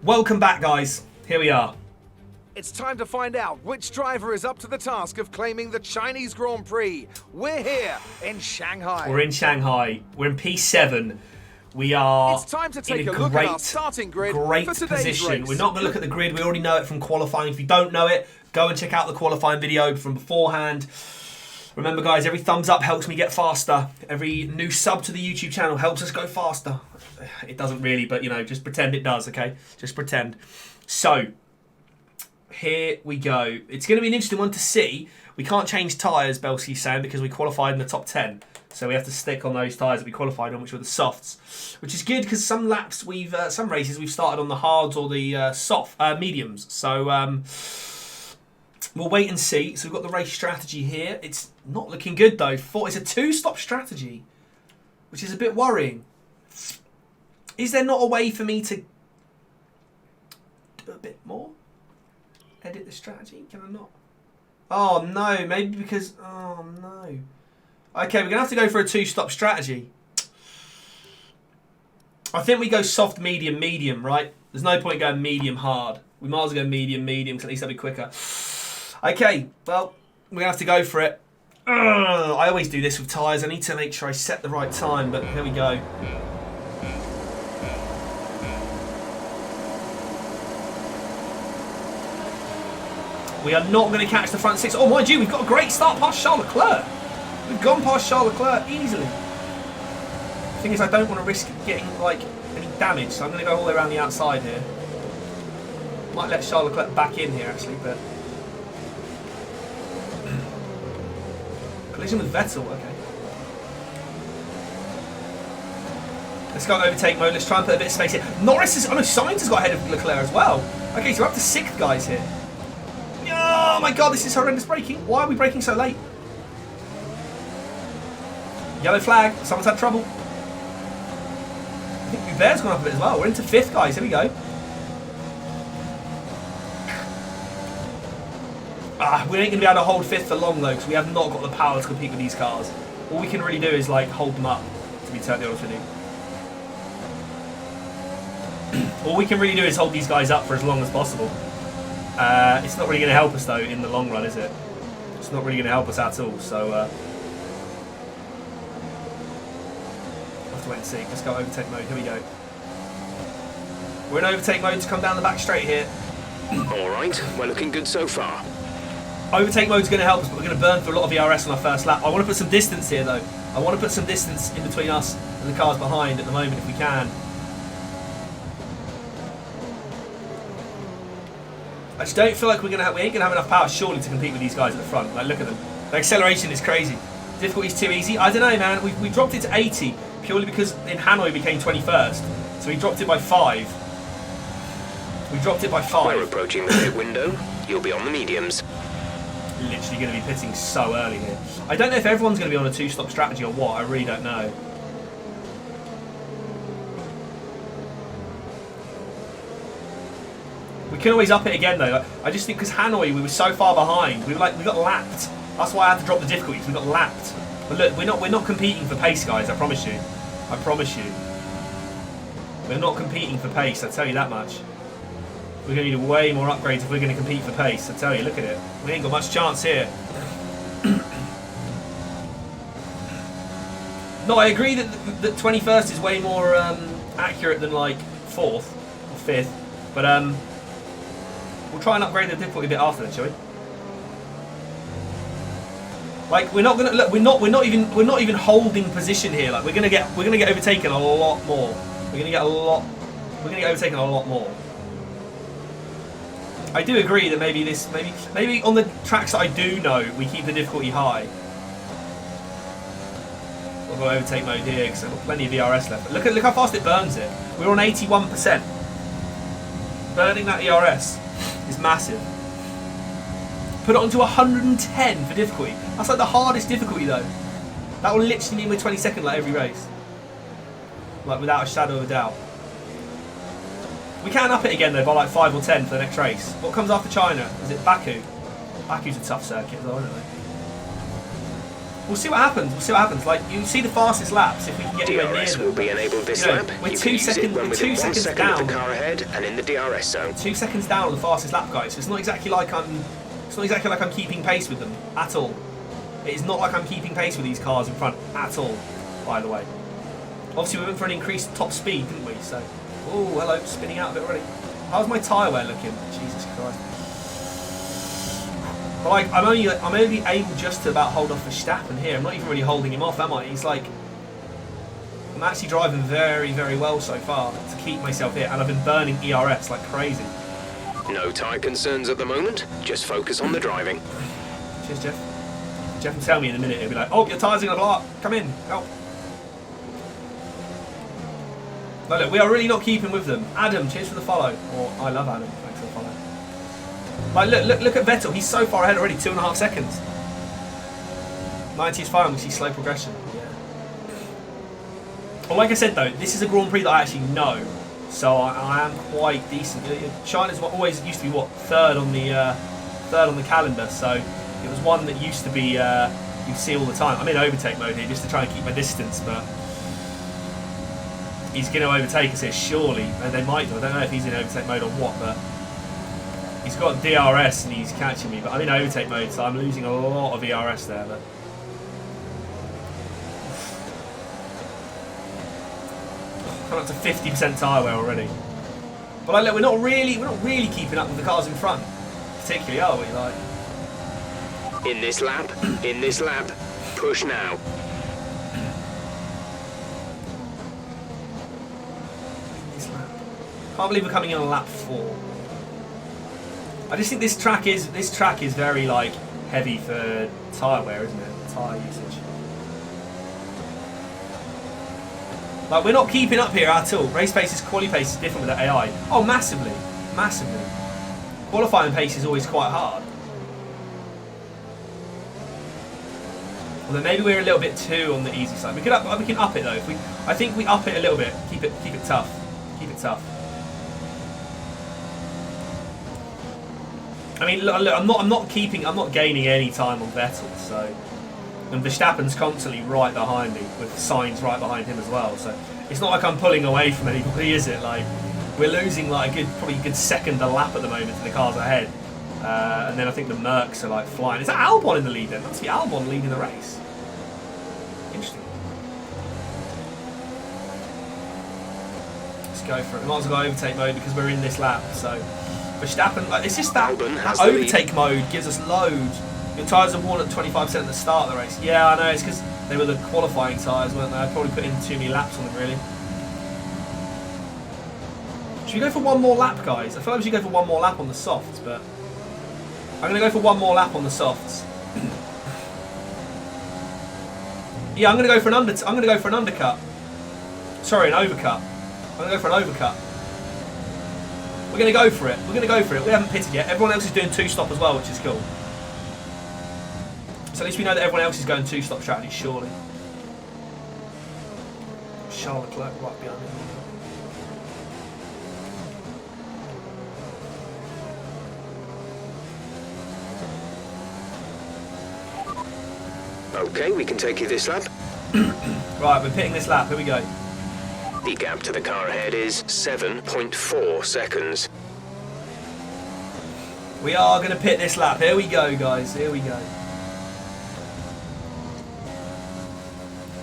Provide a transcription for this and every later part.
Welcome back, guys. Here we are. It's time to find out which driver is up to the task of claiming the Chinese Grand Prix. We're here in Shanghai. We're in Shanghai. We're in P7. We are It's time to take in a look at our starting grid for today's position. race. We're not going to look at the grid. We already know it from qualifying. If you don't know it, go and check out the qualifying video from beforehand. Remember, guys, every thumbs up helps me get faster. Every new sub to the YouTube channel helps us go faster. It doesn't really, but, you know, just pretend it does, okay? Just pretend. So, here we go. It's going to be an interesting one to see. We can't change tyres, Belsey's saying, because we qualified in the top 10. So we have to stick on those tyres that we qualified on, which were the softs. Which is good, because some laps, some races, we've started on the hards or the mediums. So, we'll wait and see. So we've got the race strategy here. It's not looking good, though. It's a two-stop strategy, which is a bit worrying. Is there not a way for me to do a bit more? Edit the strategy? Can I not? Oh, no. Maybe because... Oh, no. Okay, we're going to have to go for a two-stop strategy. I think we go soft, medium, medium, right? There's no point going medium, hard. We might as well go medium, medium, because at least that'll be quicker. Okay, well, we're going to have to go for it. I always do this with tyres. I need to make sure I set the right time, but here we go. We are not going to catch the front six. Oh, mind you, we've got a great start past Charles Leclerc. We've gone past Charles Leclerc easily. The thing is, I don't want to risk getting, like, any damage, so I'm going to go all the way around the outside here. Might let Charles Leclerc back in here, actually, but... Collision with Vettel, okay. Let's go overtake mode. Let's try and put a bit of space here. Norris is... Oh, no, Sainz has got ahead of Leclerc as well. Okay, so we're up to 6th, guys, here. Oh, my God, this is horrendous braking. Why are we braking so late? Yellow flag. Someone's had trouble. I think Hubert's gone up a bit as well. We're into 5th, guys. Here we go. We ain't going to be able to hold 5th for long, though, because we have not got the power to compete with these cars. All we can really do is, like, hold them up, to be totally honest with you. All we can really do is hold these guys up for as long as possible. It's not really going to help us, though, in the long run, is it? It's not really going to help us at all, so... We'll have to wait and see. Let's go overtake mode. Here we go. We're in overtake mode to come down the back straight here. Alright, we're looking good so far. Overtake mode's going to help us, but we're going to burn through a lot of ERS on our first lap. I want to put some distance here, though. I want to put some distance in between us and the cars behind at the moment, if we can. I just don't feel like we ain't going to have enough power, surely, to compete with these guys at the front. Like, look at them. The acceleration is crazy. Difficulty's too easy. I don't know, man. We dropped it to 80, purely because in Hanoi we came 21st. So we dropped it by 5. We dropped it by 5. We're approaching the pit window. You'll be on the mediums. Literally going to be pitting so early here. I don't know if everyone's going to be on a two-stop strategy or what. I really don't know. We can always up it again, though. I just think because Hanoi, we were so far behind. We got lapped. That's why I had to drop the difficulties. We got lapped. But look, we're not competing for pace, guys. I promise you. I promise you. We're not competing for pace. I tell you that much. We're going to need way more upgrades if we're going to compete for pace. I tell you, look at it. We ain't got much chance here. No, I agree that 21st is way more accurate than like 4th or 5th. But we'll try and upgrade the difficulty a bit after that, shall we? Like we're not gonna look. We're not even holding position here. Like we're gonna get overtaken a lot more. We're gonna get overtaken a lot more. I do agree that maybe on the tracks that I do know, we keep the difficulty high. We'll go overtake mode here because I've got plenty of ERS left. But look how fast it burns it. We're on 81%. Burning that ERS is massive. Put it onto 110 for difficulty. That's like the hardest difficulty though. That will literally mean we're 22nd like every race. Like without a shadow of a doubt. We can up it again though by like 5 or 10 for the next race. What comes after China? Is it Baku? Baku's a tough circuit as well, isn't it? We'll see what happens. We'll see what happens. Like, you see the fastest laps if we can get anywhere near DRS them. will be enabled this You know, lap. we're You 2 can use it seconds. when We're within 2 1 seconds second of down. the car ahead and in the DRS zone. 2 seconds down on the fastest lap, guys. So it's not exactly like I'm. It's not exactly like I'm keeping pace with them at all. It is not like I'm keeping pace with these cars in front at all. By the way, obviously we went for an increased top speed, didn't we? So, oh, hello, spinning out a bit already. How's my tyre wear looking? Jesus Christ. But like, I'm only able just to about hold off Verstappen here. I'm not even really holding him off, am I? He's like, I'm actually driving very, very well so far to keep myself here, and I've been burning ERS like crazy. No tyre concerns at the moment. Just focus on the driving. Cheers, Jeff. Jeff will tell me in a minute. He'll be like, "Oh, your tyres are gonna blow up. Come in, help." No, look, we are really not keeping with them. Adam, cheers for the follow. Or I love Adam. Thanks for the follow. Like, look at Vettel. He's so far ahead already. 2.5 seconds. 90 is fine. We see slow progression. Yeah. Well, like I said though, this is a Grand Prix that I actually know, so I am quite decent. China's always used to be third on the calendar, so it was one that used to be you see all the time. I'm in overtake mode here just to try and keep my distance, but he's going to overtake us here surely, and they might do. I don't know if he's in overtake mode or what, but he's got DRS and he's catching me. But I'm in overtake mode, so I'm losing a lot of ERS there. But coming up to 50% tyre wear already. But like, look, we're not really keeping up with the cars in front, particularly, are we? Like, In this lap, push now. can't believe we're coming in on lap 4. I just think this track is very like heavy for tyre wear, isn't it? Tyre usage. Like, we're not keeping up here at all. Race pace is quali pace is different with the AI. Oh, massively, massively. Qualifying pace is always quite hard. Although maybe we're a little bit too on the easy side. We can up it though. I think we up it a little bit. Keep it tough. Keep it tough. I mean, look, I'm not gaining any time on Vettel, so, and Verstappen's constantly right behind me with Sainz right behind him as well. So it's not like I'm pulling away from anybody, is it? Like, we're losing like probably a good second a lap at the moment to the cars ahead, and then I think the Mercs are like flying. Is that Albon in the lead then? That must be Albon leading the race. Interesting. Let's go for it. We might as well go overtake mode because we're in this lap. So Verstappen, like, it's just that overtake mode gives us loads. Your tyres are worn at 25% at the start of the race. Yeah, I know, it's because they were the qualifying tyres, weren't they? I'd probably put in too many laps on them, really. Should we go for one more lap, guys? I feel like we should go for one more lap on the softs, but I'm going to go for one more lap on the softs. Yeah, I'm going to go for an undercut. Sorry, an overcut. I'm going to go for an overcut. We're going to go for it. We're going to go for it. We haven't pitted yet. Everyone else is doing 2-stop as well, which is cool. So at least we know that everyone else is going 2-stop strategy, surely. Charles Leclerc right behind me. Okay, we can take you this lap. Right, we're pitting this lap. Here we go. The gap to the car ahead is 7.4 seconds. We are going to pit this lap. Here we go, guys. Here we go.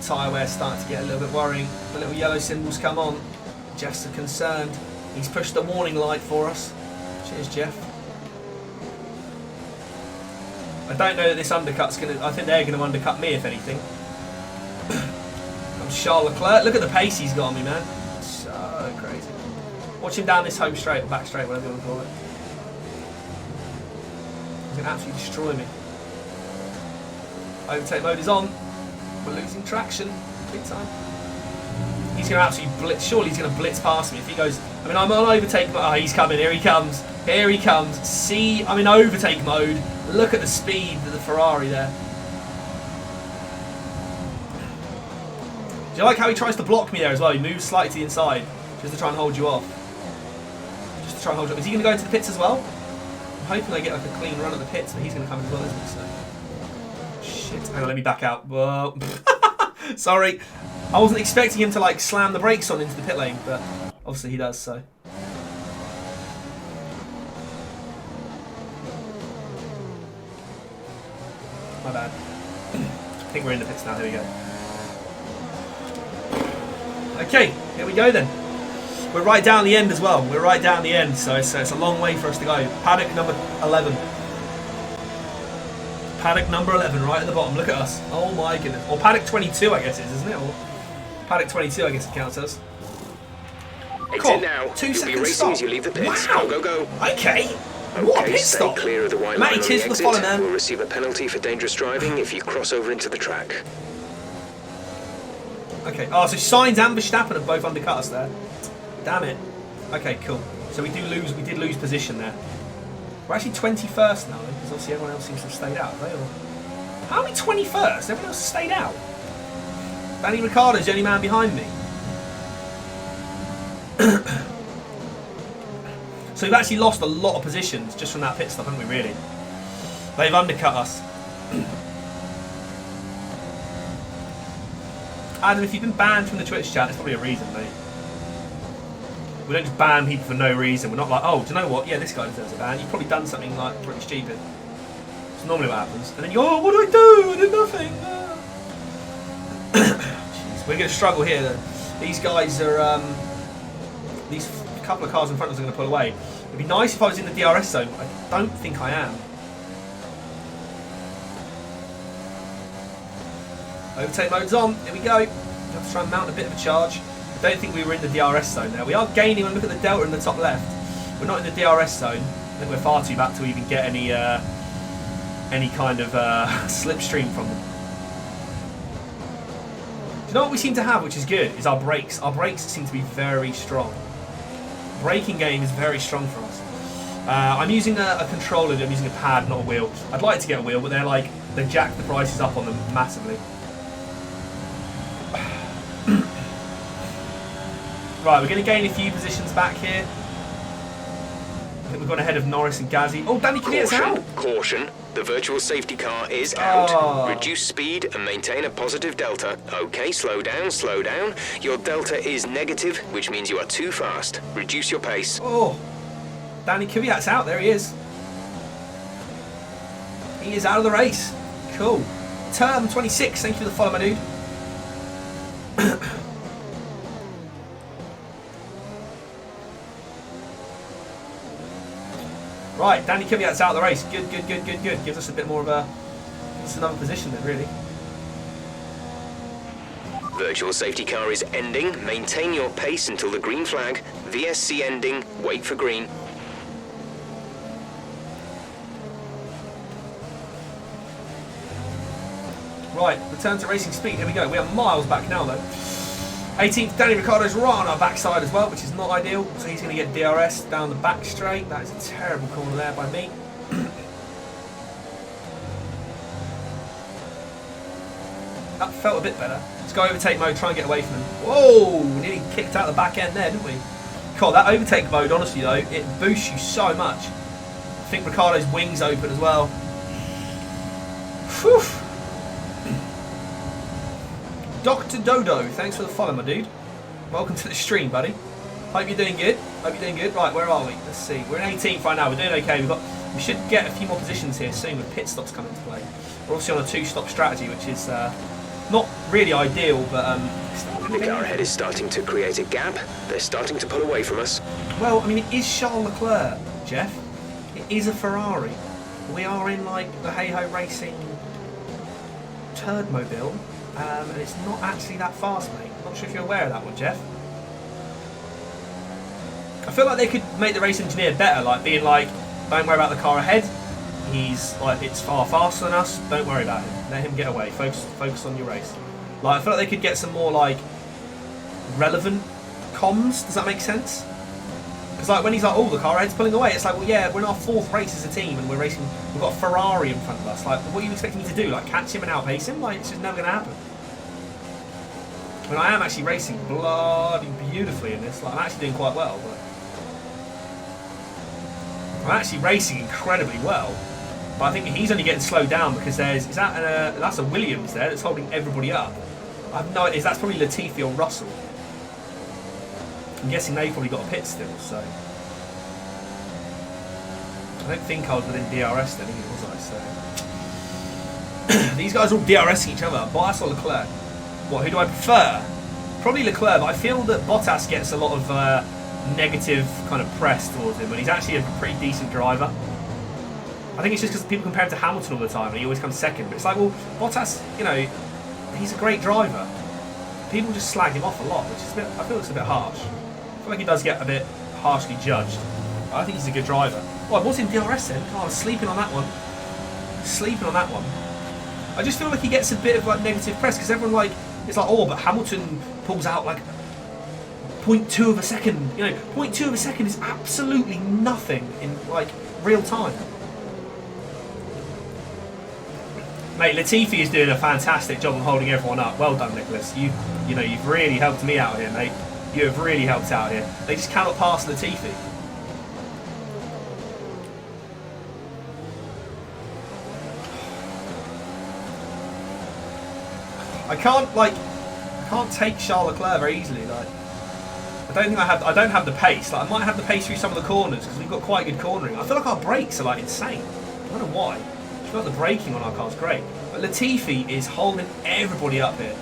Tyre wear starting to get a little bit worrying. The little yellow symbols come on. Jeff's concerned. He's pushed the warning light for us. Cheers, Jeff. I don't know that this undercut's going to... I think they're going to undercut me, if anything. I'm Charles Leclerc. Look at the pace he's got on me, man. So crazy. Watch him down this home straight, or back straight, whatever you want to call it. He's going to absolutely destroy me. Overtake mode is on. We're losing traction. Big time. He's going to absolutely blitz. Surely he's going to blitz past me if he goes... I mean, I'm on overtake mode. Oh, he's coming. Here he comes. Here he comes. See, I'm in overtake mode. Look at the speed of the Ferrari there. Do you like how he tries to block me there as well? He moves slightly to the inside just to try and hold you off. Just to try and hold you off. Is he going to go into the pits as well? I'm hoping they get like a clean run at the pits, but he's going to come as well, isn't he? So, shit. Hang on, let me back out. Whoa. Sorry. I wasn't expecting him to like slam the brakes on into the pit lane, but obviously he does, so. My bad. I think we're in the pits now. Here we go. Okay, here we go then. We're right down the end as well. We're right down the end, so it's a long way for us to go. Paddock number 11. Paddock number 11, right at the bottom. Look at us. Oh my goodness. Or paddock 22, I guess it is, isn't it? Or paddock 22, I guess it counts as. Exit now. 2 You'll seconds be racing stop. as you leave the pits. Wow. Go, go, go. Okay. What a Okay, pit stay stop. clear of the white Matty, line on cheers the for the exit. follow, man. We'll receive a penalty for dangerous driving if you cross over into the track. Okay. Oh, so Sainz and Verstappen have both undercut us there. Damn it. Okay, cool. So we did lose position there. We're actually 21st now, because obviously everyone else seems to have stayed out. Have they all? How are we 21st? Everyone else has stayed out. Danny Ricciardo's the only man behind me. So we've actually lost a lot of positions just from that pit stop, haven't we, really? They've undercut us. Adam, if you've been banned from the Twitch chat, there's probably a reason, mate. We don't just ban people for no reason. We're not like, oh, do you know what? Yeah, this guy deserves a ban. You've probably done something like pretty stupid. It's normally what happens. And then you, oh, what do I do? I did nothing. Jeez, we're going to struggle here. Though. These guys are, these couple of cars in front of us are going to pull away. It'd be nice if I was in the DRS zone. I don't think I am. Overtake mode's on. Here we go. We have to try and mount a bit of a charge. I don't think we were in the DRS zone there. We are gaining. Look at the delta in the top left. We're not in the DRS zone. I think we're far too back to even get any kind of slipstream from them. Do you know what we seem to have, which is good, is our brakes. Our brakes seem to be very strong. Braking game is very strong for us. I'm using a controller. I'm using a pad, not a wheel. I'd like to get a wheel, but they jack the prices up on them massively. Right, we're going to gain a few positions back here. I think we've gone ahead of Norris and Gazzy. Oh, Danny Kvyat's out! Caution. The virtual safety car is out. Reduce speed and maintain a positive delta. Okay, slow down, slow down. Your delta is negative, which means you are too fast. Reduce your pace. Oh, Danny Kvyat's out. There he is. He is out of the race. Cool. Term 26. Thank you for the follow, my dude. Right, Danny Kvyat's out of the race. Good, good, good, good, good. Gives us a bit more of a... It's another position then, really. Virtual safety car is ending. Maintain your pace until the green flag. VSC ending. Wait for green. Right, return to racing speed. Here we go. We are miles back now, though. 18th, Danny Ricciardo's right on our backside as well, which is not ideal. So he's going to get DRS down the back straight. That is a terrible corner there by me. That felt a bit better. Let's go overtake mode, try and get away from him. Whoa, nearly kicked out the back end there, didn't we? God, that overtake mode, honestly though, it boosts you so much. I think Ricciardo's wings open as well. Whew. Dr. Dodo, thanks for the follow, my dude. Welcome to the stream, buddy. Hope you're doing good. Hope you're doing good. Right, where are we? Let's see. We're in 18th right now. We're doing okay. We should get a few more positions here soon with pit stops coming into play. We're obviously on a 2-stop strategy, which is not really ideal, but The car ahead is starting to create a gap. They're starting to pull away from us. well, I mean, it is Charles Leclerc, Jeff. It is a Ferrari. We are in like the Hey-Ho Racing Turdmobile. And it's not actually that fast, mate. I'm not sure if you're aware of that one, Jeff. I feel like they could make the race engineer better, like being like, don't worry about the car ahead. He's like, it's far faster than us. Don't worry about him. Let him get away. Focus on your race. Like, I feel like they could get some more like relevant comms. Does that make sense? Because like when he's like, oh, the car ahead's pulling away. It's like, well, yeah, we're in our 4th race as a team, and we're racing. We've got a Ferrari in front of us. Like, what are you expecting me to do? Like, catch him and outpace him? Like, it's just never going to happen. I mean, I am actually racing bloody beautifully in this. Like, I'm actually doing quite well, but I'm actually racing incredibly well. But I think he's only getting slowed down because that's a Williams there that's holding everybody up. I have no idea. That's probably Latifi or Russell. I'm guessing they've probably got a pit still, so I don't think I was within DRS then, was I? So these guys are all DRSing each other. Bottas or Leclerc? What? Who do I prefer? Probably Leclerc, but I feel that Bottas gets a lot of negative kind of press towards him when he's actually a pretty decent driver. I think it's just because people compare him to Hamilton all the time and he always comes second. But it's like, well, Bottas, you know, he's a great driver. People just slag him off a lot, which is I feel it's a bit harsh. I feel like he does get a bit harshly judged. I think he's a good driver. Oh, I was in DRS then. Oh, I was sleeping on that one. I just feel like he gets a bit of like negative press because everyone like, it's like, oh, but Hamilton pulls out like 0.2 of a second. You know, 0.2 of a second is absolutely nothing in like real time. Mate, Latifi is doing a fantastic job of holding everyone up. Well done, Nicholas. You know, you've really helped me out here, mate. You have really helped out here. They just cannot pass Latifi. I can't take Charles Leclerc very easily. Like, I don't have the pace. Like, I might have the pace through some of the corners because we've got quite good cornering. I feel like our brakes are like insane. I don't know why. I feel like the braking on our car's great. But Latifi is holding everybody up here.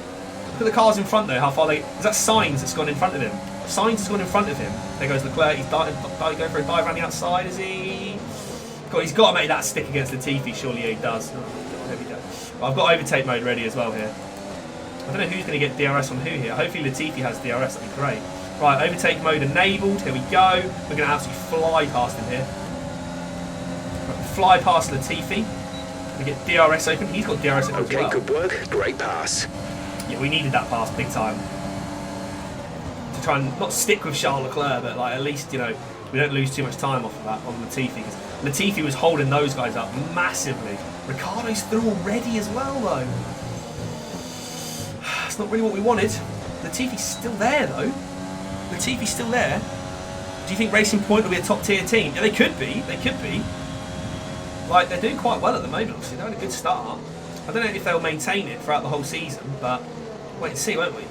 Look at the cars in front though, how far they... Is that Sainz that's gone in front of him? Sainz has gone in front of him. There goes Leclerc. He's going for a dive around the outside, is he? God, he's got to make that stick against Latifi. Surely he does. Oh, God, there we go. But I've got overtake mode ready as well here. I don't know who's going to get DRS on who here. Hopefully Latifi has DRS. That'd be great. Right, overtake mode enabled. Here we go. We're going to absolutely fly past him here. Right, fly past Latifi. We get DRS open. He's got DRS open as well. Okay, good work. Great pass. Yeah, we needed that pass big time. To try and not stick with Charles Leclerc, but like at least, you know, we don't lose too much time off of that on Latifi. Because Latifi was holding those guys up massively. Ricciardo's through already as well, though. It's not really what we wanted. Latifi's still there, though. Latifi's still there. Do you think Racing Point will be a top-tier team? Yeah, they could be. They could be. Like, they're doing quite well at the moment, obviously. They're on a good start. I don't know if they'll maintain it throughout the whole season, but wait and see, won't we?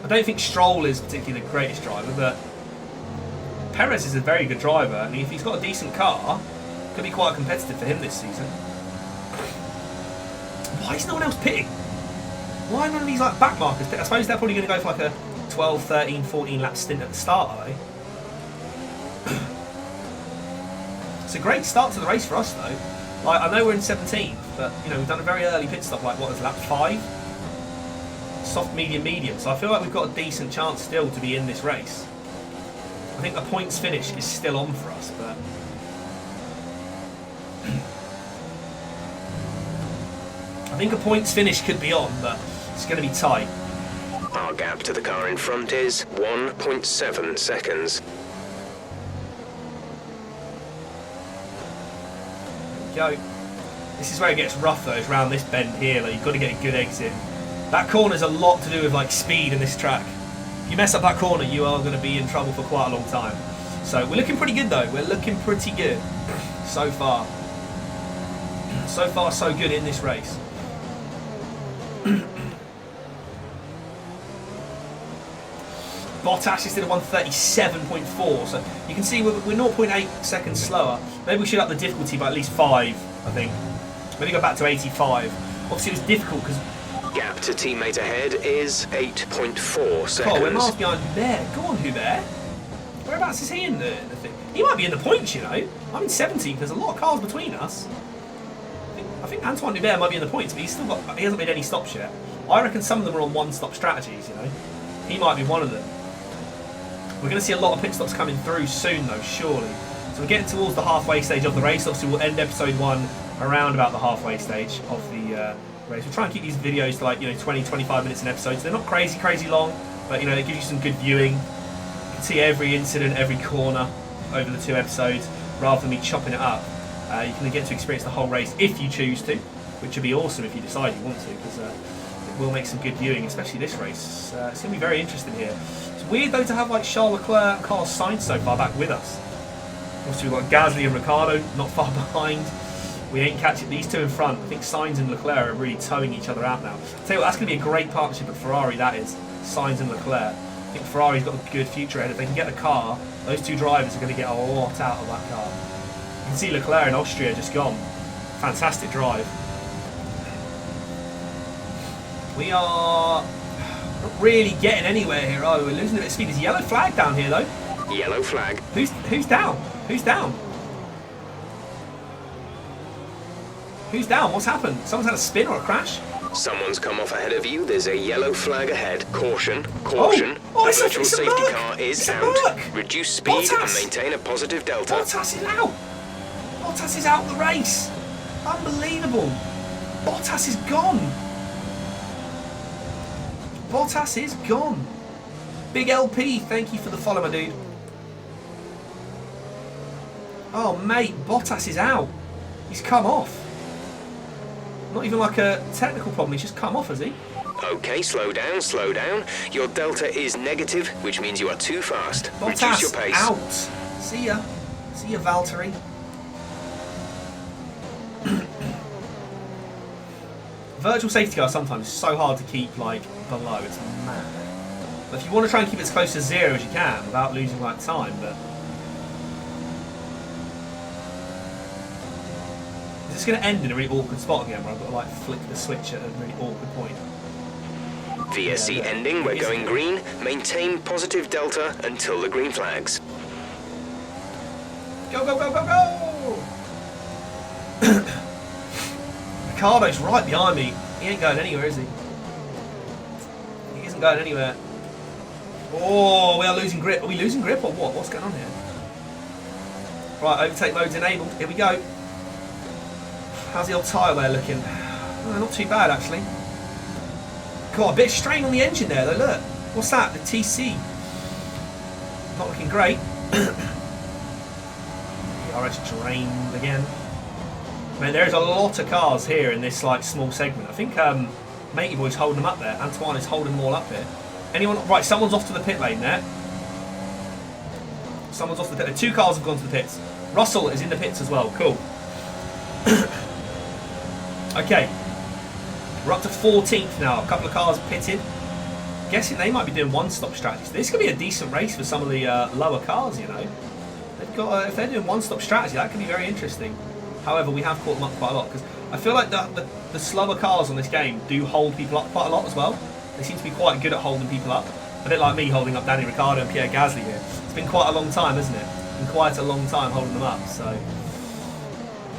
I don't think Stroll is particularly the greatest driver, but Perez is a very good driver, and if he's got a decent car, it could be quite competitive for him this season. Why is no one else pitting? Why are none of these like backmarkers pitting? I suppose they're probably going to go for like a 12, 13, 14 lap stint at the start, are they? It's a great start to the race for us, though. Like, I know we're in 17th, but you know we've done a very early pit stop. Like, what was lap 5? Soft, medium, medium. So I feel like we've got a decent chance still to be in this race. I think the points finish is still on for us, but I think a points finish could be on, but it's going to be tight. Our gap to the car in front is 1.7 seconds. Go. This is where it gets rough though, is around this bend here. Like, you've got to get a good exit. That corner's a lot to do with like speed in this track. If you mess up that corner, you are going to be in trouble for quite a long time. So we're looking pretty good though. We're looking pretty good so far. So far, so good in this race. Bottas is still at 137.4, so you can see we're 0.8 seconds slower. Maybe we should up the difficulty by at least 5, I think. Maybe go back to 85. Obviously it was difficult because... Gap to teammate ahead is 8.4 seconds. Oh, we're miles behind Hubert. Go on, Hubert. Whereabouts is he in the thing? He might be in the points, you know. I'm in 17th, there's a lot of cars between us. I think Antoine Hubert might be in the points, but he hasn't made any stops yet. I reckon some of them are on one-stop strategies, you know. He might be one of them. We're going to see a lot of pit stops coming through soon, though, surely. So we're getting towards the halfway stage of the race. Obviously, we'll end episode 1 around about the halfway stage of the race. We'll try and keep these videos to like 20, 25 minutes an episode. So they're not crazy long, but you know, it gives you some good viewing. You can see every incident, every corner over the 2 episodes, rather than me chopping it up. You can get to experience the whole race if you choose to, which would be awesome if you decide you want to, because it will make some good viewing, especially this race. It's going to be very interesting here. It's weird though to have like Charles Leclerc and Carlos Sainz so far back with us. Obviously we've got Gasly and Ricciardo not far behind. We ain't catching these two in front. I think Sainz and Leclerc are really towing each other out now. I'll tell you what, that's going to be a great partnership at Ferrari, that is. Sainz and Leclerc. I think Ferrari's got a good future ahead. If they can get the car, those two drivers are going to get a lot out of that car. You can see Leclerc in Austria just gone. Fantastic drive. We are not really getting anywhere here, are we? We're losing a bit of speed. There's a yellow flag down here, though. Yellow flag. Who's down? Who's down? Who's down? What's happened? Someone's had a spin or a crash? Someone's come off ahead of you. There's a yellow flag ahead. Caution, caution. Oh, the it's virtual a safety Merc. car is It's a out. Merc. Reduce speed Bottas. and maintain a positive delta. Bottas is out. Bottas is out of the race. Unbelievable. Bottas is gone. Bottas is gone. Big LP, thank you for the follow, my dude. Oh, mate, Bottas is out. He's come off. Not even like a technical problem, he's just come off, has he? Okay, slow down, slow down. Your delta is negative, which means you are too fast. Reduce your Bottas pace. out. See ya. See ya, Valtteri. Virtual safety car sometimes is so hard to keep like below, it's mad. But if you want to try and keep it as close to 0 as you can without losing like time, but is this going to end in a really awkward spot again where I've got to like flick the switch at a really awkward point? VSC ending, we're going green. Maintain positive delta until the green flags. Go, go, go, go, go! Ricardo's right behind me. He ain't going anywhere, is he? He isn't going anywhere. Oh, we are losing grip. Are we losing grip or what? What's going on here? Right, overtake mode's enabled. Here we go. How's the old tyre wear looking? Oh, not too bad, actually. God, a bit of strain on the engine there, though. Look. What's that? The TC. Not looking great. DRS drained again. Man, there's a lot of cars here in this like small segment. I think Matey Boy's holding them up there. Antoine is holding them all up here. Anyone? Right, someone's off to the pit lane there. Someone's off the pit lane. 2 cars have gone to the pits. Russell is in the pits as well. Cool. Okay. We're up to 14th now. A couple of cars pitted. Guessing they might be doing one-stop strategies. This could be a decent race for some of the lower cars, you know. They've got if they're doing one-stop strategy, that could be very interesting. However, we have caught them up quite a lot because I feel like the slower cars on this game do hold people up quite a lot as well. They seem to be quite good at holding people up. A bit like me holding up Danny Ricciardo and Pierre Gasly here. It's been quite a long time, hasn't it? It's been quite a long time holding them up. So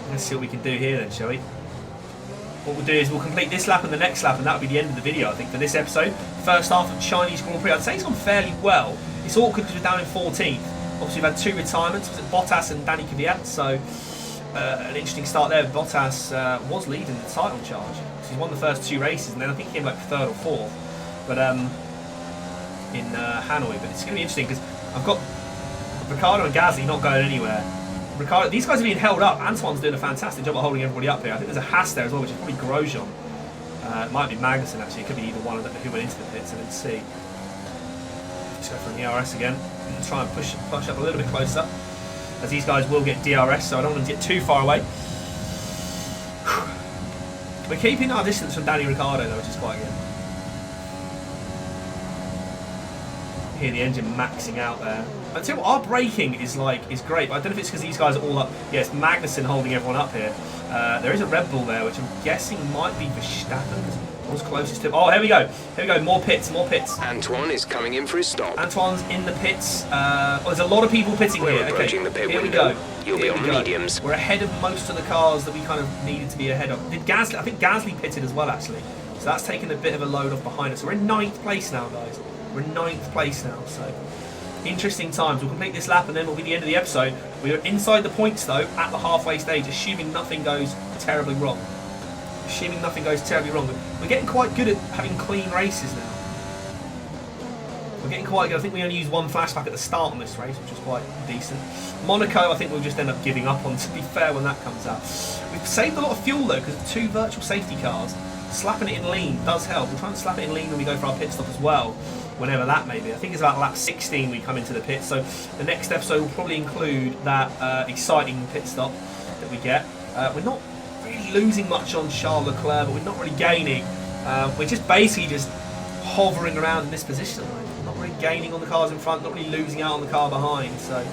let's see what we can do here then, shall we? What we'll do is we'll complete this lap and the next lap, and that'll be the end of the video, I think, for this episode. First half of Chinese Grand Prix. I'd say it's gone fairly well. It's awkward because we're down in 14th. Obviously, we've had 2 retirements. Was it Bottas and Danny Kvyat? So an interesting start there. Bottas was leading the title charge. So he's won the first 2 races, and then I think he came like 3rd or 4th. But in Hanoi. But it's going to be interesting because I've got Ricciardo and Gasly not going anywhere. Ricciardo, these guys are being held up. Antoine's doing a fantastic job of holding everybody up here. I think there's a Haas there as well, which is probably Grosjean. It might be Magnussen actually. It could be either one of them who went into the pits. I didn't see. Let's go for an ERS again. Try and push up a little bit closer, as these guys will get DRS, so I don't want them to get too far away. We're keeping our distance from Danny Ricciardo though, which is quite good. Hear the engine maxing out there. I tell you what, our braking is great, but I don't know if it's because these guys are all up. Yeah, it's Magnussen holding everyone up here. There is a Red Bull there, which I'm guessing might be Verstappen, because I was closest to him. Oh, here we go. Here we go. More pits, more pits. Antoine is coming in for his stop. Antoine's in the pits. There's a lot of people pitting We're here. approaching Okay, the pit here we window. go. You'll be Here on we go. mediums. We're ahead of most of the cars that we kind of needed to be ahead of. Did Gasly? I think Gasly pitted as well, actually. So that's taken a bit of a load off behind us. We're in 9th place now, guys. We're in 9th place now, so interesting times. We'll complete this lap and then it'll be the end of the episode. We are inside the points though at the halfway stage, assuming nothing goes terribly wrong. Assuming nothing goes terribly wrong. We're getting quite good at having clean races now. We're getting quite good. I think we only used 1 flashback at the start on this race, which was quite decent. Monaco, I think we'll just end up giving up on, to be fair, when that comes out. We've saved a lot of fuel though because of 2 virtual safety cars. Slapping it in lean does help. We'll try and slap it in lean when we go for our pit stop as well, whenever that may be. I think it's about lap 16 we come into the pit, so the next episode will probably include that exciting pit stop that we get. We're not really losing much on Charles Leclerc, but we're not really gaining. We're just basically just hovering around in this position. Not really gaining on the cars in front, not really losing out on the car behind. So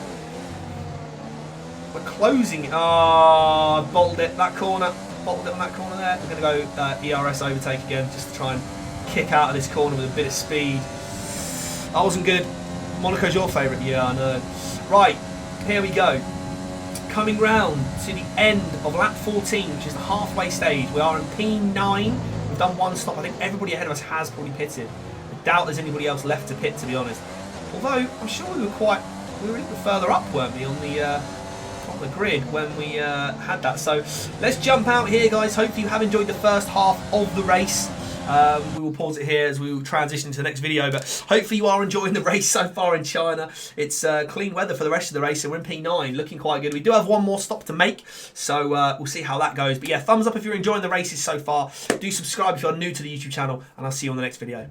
we're closing. Bottled it, that corner. Bottled it on that corner there. We're going to go ERS overtake again, just to try and kick out of this corner with a bit of speed. That wasn't good. Monaco's your favourite? Yeah, I know. Right, here we go. Coming round to the end of lap 14, which is the halfway stage. We are in P9. We've done one stop. I think everybody ahead of us has probably pitted. I doubt there's anybody else left to pit, to be honest. Although, I'm sure we were a little bit further up, weren't we, on the grid when we had that. So let's jump out here, guys. Hopefully you have enjoyed the first half of the race. We will pause it here as we will transition to the next video, but hopefully you are enjoying the race so far in China. It's clean weather for the rest of the race, and we're in P9, looking quite good. We do have one more stop to make, so we'll see how that goes. But yeah, thumbs up if you're enjoying the races so far. Do subscribe if you're new to the YouTube channel, and I'll see you on the next video.